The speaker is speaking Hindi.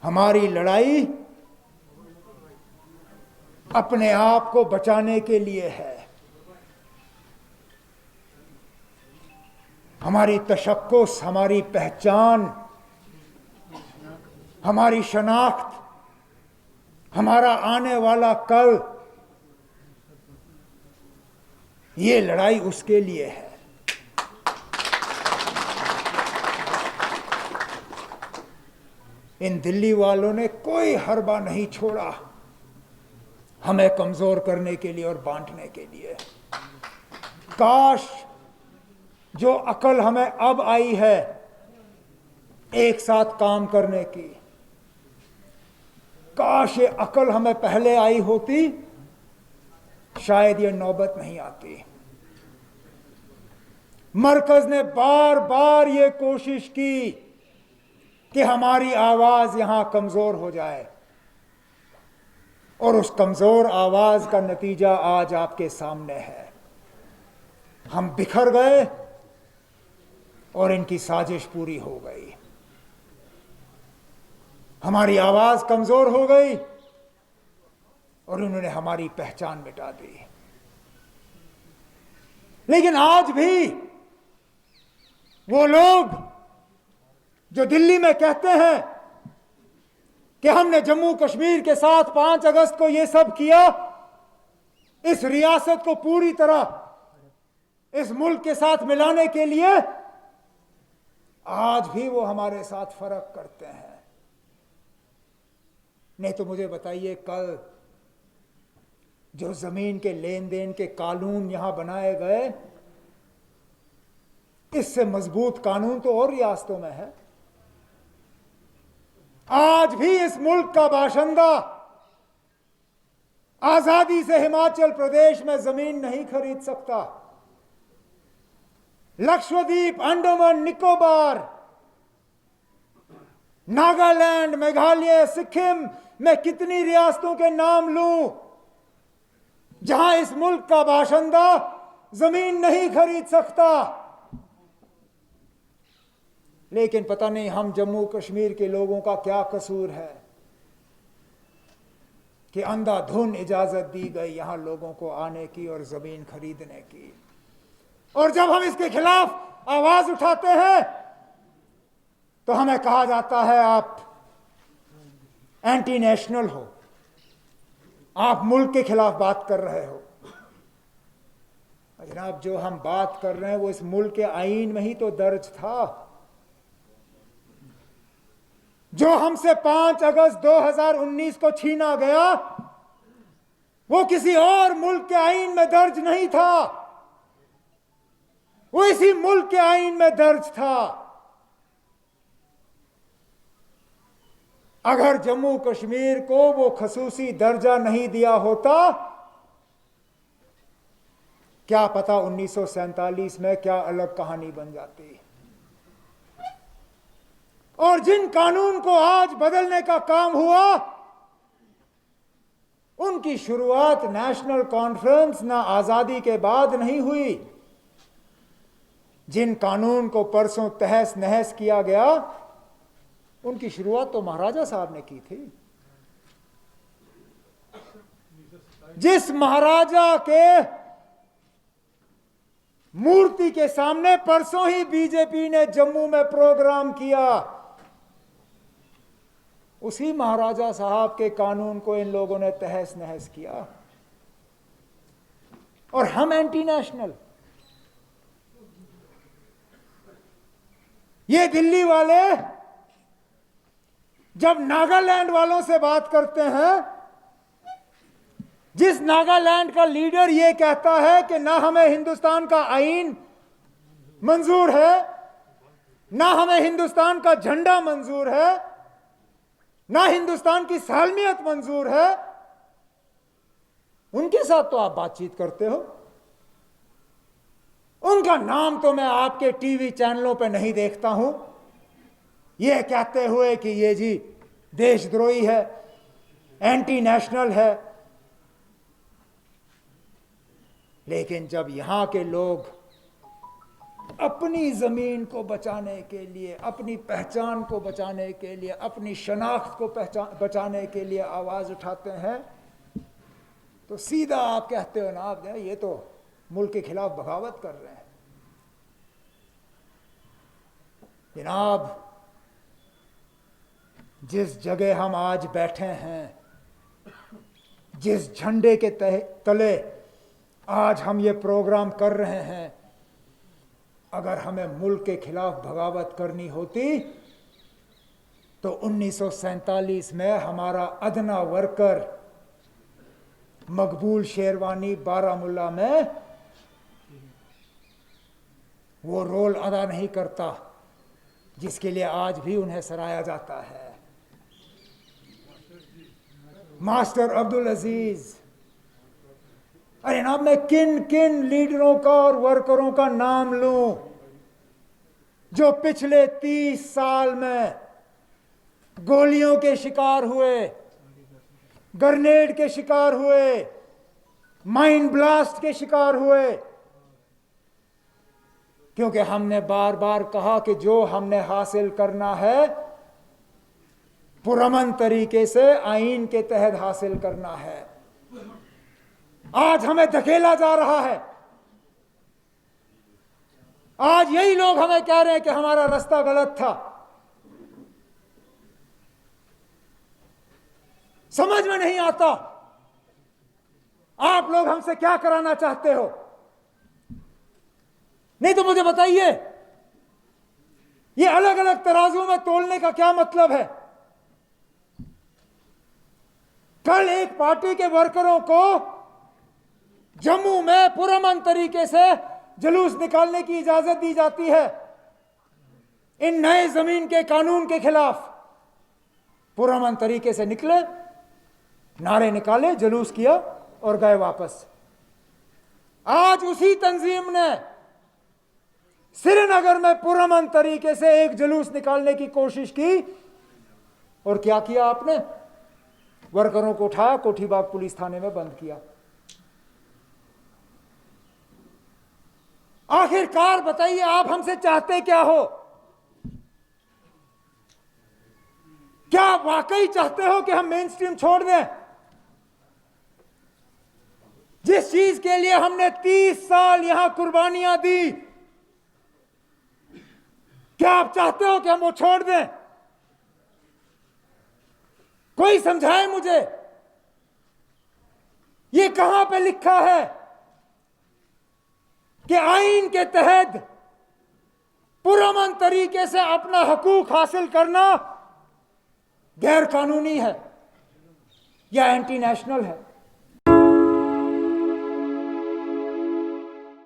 हमारी लड़ाई अपने आप को बचाने के लिए है। हमारी तशक्कुस, हमारी पहचान, हमारी शनाख्त, हमारा आने वाला कल, ये लड़ाई उसके लिए है। इन दिल्ली वालों ने कोई हरबा नहीं छोड़ा हमें कमजोर करने के लिए और बांटने के लिए। काश जो अकल हमें अब आई है एक साथ काम करने की, काश ये अकल हमें पहले आई होती, शायद ये नौबत नहीं आती। मरकज ने बार बार ये कोशिश की कि हमारी आवाज यहां कमजोर हो जाए, और उस कमजोर आवाज का नतीजा आज आपके सामने है। हम बिखर गए और इनकी साजिश पूरी हो गई। हमारी आवाज कमजोर हो गई और इन्होंने हमारी पहचान मिटा दी। लेकिन आज भी वो लोग जो दिल्ली में कहते हैं कि हमने जम्मू कश्मीर के साथ 5 अगस्त को ये सब किया, इस रियासत को पूरी तरह इस मुल्क के साथ मिलाने के लिए, आज भी वो हमारे साथ फर्क करते हैं। नहीं तो मुझे बताइए, कल जो जमीन के लेन देन के कानून यहां बनाए गए, इससे मजबूत कानून तो और रियासतों में है। आज भी इस मुल्क का बाशिंदा आजादी से हिमाचल प्रदेश में जमीन नहीं खरीद सकता। लक्षद्वीप, अंडमान निकोबार, नागालैंड, मेघालय, सिक्किम, मैं कितनी रियासतों के नाम लूं जहां इस मुल्क का बाशिंदा जमीन नहीं खरीद सकता। लेकिन पता नहीं हम जम्मू कश्मीर के लोगों का क्या कसूर है कि अंधाधुन इजाजत दी गई यहां लोगों को आने की और जमीन खरीदने की। और जब हम इसके खिलाफ आवाज उठाते हैं तो हमें कहा जाता है आप एंटी नेशनल हो, आप मुल्क के खिलाफ बात कर रहे हो। जनाब, जो हम बात कर रहे हैं वो इस मुल्क के आईन में ही तो दर्ज था। जो हमसे 5 अगस्त 2019 को छीना गया, वो किसी और मुल्क के आईन में दर्ज नहीं था, वो इसी मुल्क के आईन में दर्ज था। अगर जम्मू कश्मीर को वो खसूसी दर्जा नहीं दिया होता, क्या पता 1947 में क्या अलग कहानी बन जाती। और जिन कानून को आज बदलने का काम हुआ, उनकी शुरुआत नेशनल कॉन्फ्रेंस ना आजादी के बाद नहीं हुई। जिन कानून को परसों तहस नहस किया गया, उनकी शुरुआत तो महाराजा साहब ने की थी। जिस महाराजा के मूर्ति के सामने परसों ही बीजेपी ने जम्मू में प्रोग्राम किया, उसी महाराजा साहब के कानून को इन लोगों ने तहस नहस किया। और हम एंटी नेशनल। ये दिल्ली वाले जब नागालैंड वालों से बात करते हैं, जिस नागालैंड का लीडर ये कहता है कि ना हमें हिंदुस्तान का आईन मंजूर है, ना हमें हिंदुस्तान का झंडा मंजूर है, ना हिंदुस्तान की सालमियत मंजूर है, उनके साथ तो आप बातचीत करते हो। उनका नाम तो मैं आपके टीवी चैनलों पे नहीं देखता हूं, ये कहते हुए कि ये जी देशद्रोही है, एंटी नेशनल है। लेकिन जब यहां के लोग अपनी जमीन को बचाने के लिए, अपनी पहचान को बचाने के लिए, अपनी शनाख्त को बचाने के लिए आवाज उठाते हैं, तो सीधा आप कहते हो ना, आप ये तो मुल्क के खिलाफ बगावत कर रहे हैं। जनाब, जिस जगह हम आज बैठे हैं, जिस झंडे के तले आज हम ये प्रोग्राम कर रहे हैं, अगर हमें मुल्क के खिलाफ बगावत करनी होती तो 1947 में हमारा अदना वर्कर मकबूल शेरवानी बारामुल्ला में वो रोल अदा नहीं करता जिसके लिए आज भी उन्हें सराहा जाता है। मास्टर अब्दुल अजीज, अरे ना, मैं किन किन लीडरों का और वर्करों का नाम लूं जो पिछले 30 साल में गोलियों के शिकार हुए, ग्रेनेड के शिकार हुए, माइन ब्लास्ट के शिकार हुए, क्योंकि हमने बार बार कहा कि जो हमने हासिल करना है पुरअमन तरीके से आईन के तहत हासिल करना है। आज हमें धकेला जा रहा है। आज यही लोग हमें कह रहे हैं कि हमारा रास्ता गलत था। समझ में नहीं आता आप लोग हमसे क्या कराना चाहते हो। नहीं तो मुझे बताइए, ये अलग अलग तराजू में तोलने का क्या मतलब है। कल एक पार्टी के वर्करों को जम्मू में पुरअमन तरीके से जुलूस निकालने की इजाजत दी जाती है इन नए जमीन के कानून के खिलाफ। पुरअमन तरीके से निकले, नारे निकाले, जुलूस किया और गए वापस। आज उसी तंजीम ने श्रीनगर में पुरअमन तरीके से एक जुलूस निकालने की कोशिश की और क्या किया आपने? वर्करों को उठाया, कोठीबाग पुलिस थाने में बंद किया। आखिरकार बताइए, आप हमसे चाहते क्या हो? क्या आप वाकई चाहते हो कि हम मेन स्ट्रीम छोड़ दें? जिस चीज के लिए हमने 30 साल यहां कुर्बानियां दी, क्या आप चाहते हो कि हम वो छोड़ दें? कोई समझाए मुझे, ये कहां पे लिखा है कि आईन के तहत पुरअमन तरीके से अपना हकूक हासिल करना गैर कानूनी है या एंटी नेशनल है?